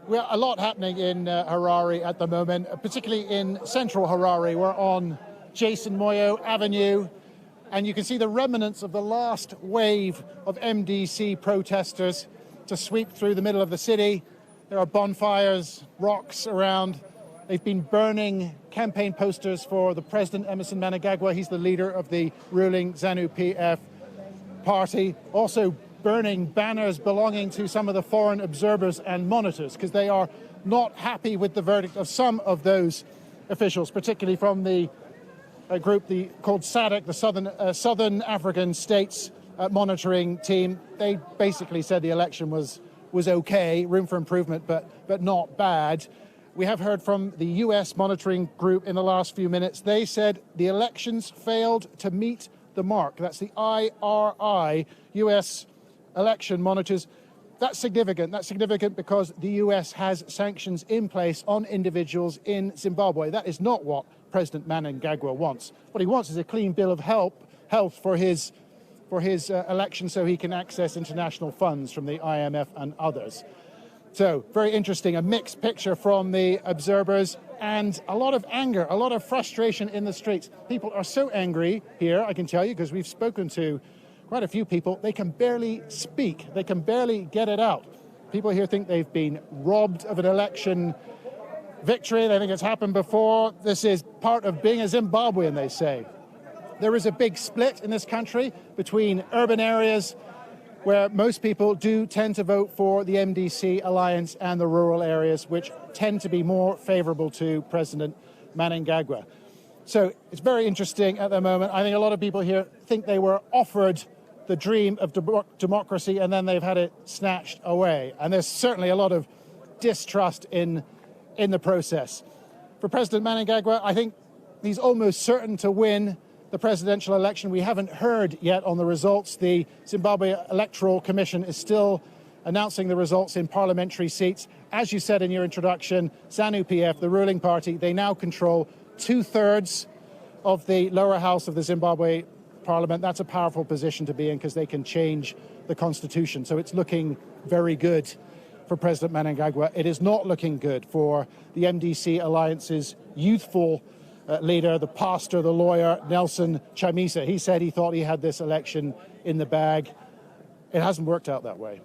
Well, a lot happening in Harare at the moment, particularly in central Harare. We're on Jason Moyo Avenue, and you can see the remnants of the last wave of MDC protesters to sweep through the middle of the city. There are bonfires, rocks around. They've been burning campaign posters for the president, Emerson Mnangagwa. He's the leader of the ruling ZANU-PF party. Also burning banners belonging to some of the foreign observers and monitors because they are not happy with the verdict of some of those officials, particularly from the group called SADC, the Southern African States Monitoring Team. They basically said the election was okay, room for improvement, but not bad. We have heard from the US monitoring group in the last few minutes. They said the elections failed to meet the mark. That's the IRI, US election monitors. That's significant. That's significant because the US has sanctions in place on individuals in Zimbabwe. That is not what President Mnangagwa wants. What he wants is a clean bill of health for his election so he can access international funds from the IMF and others. So very interesting, a mixed picture from the observers and a lot of anger, a lot of frustration in the streets. People are so angry here, I can tell you, because we've spoken to quite a few people. They can barely speak. They can barely get it out. People here think they've been robbed of an election victory. They think it's happened before. This is part of being a Zimbabwean, they say. There is a big split in this country between urban areas where most people do tend to vote for the MDC alliance and the rural areas, which tend to be more favorable to President Mnangagwa. So it's very interesting at the moment. I think a lot of people here think they were offered the dream of democracy and then they've had it snatched away. And there's certainly a lot of distrust in the process. For President Mnangagwa, I think he's almost certain to win the presidential election. We haven't heard yet on the results. The Zimbabwe Electoral Commission is still announcing the results in parliamentary seats. As you said in your introduction, ZANU-PF, the ruling party, they now control 2/3 of the lower house of the Zimbabwe parliament. That's a powerful position to be in because they can change the constitution. So it's looking very good for President Mnangagwa. It is not looking good for the MDC Alliance's youthful leader, the pastor, the lawyer, Nelson Chamisa. He said he thought he had this election in the bag. It hasn't worked out that way.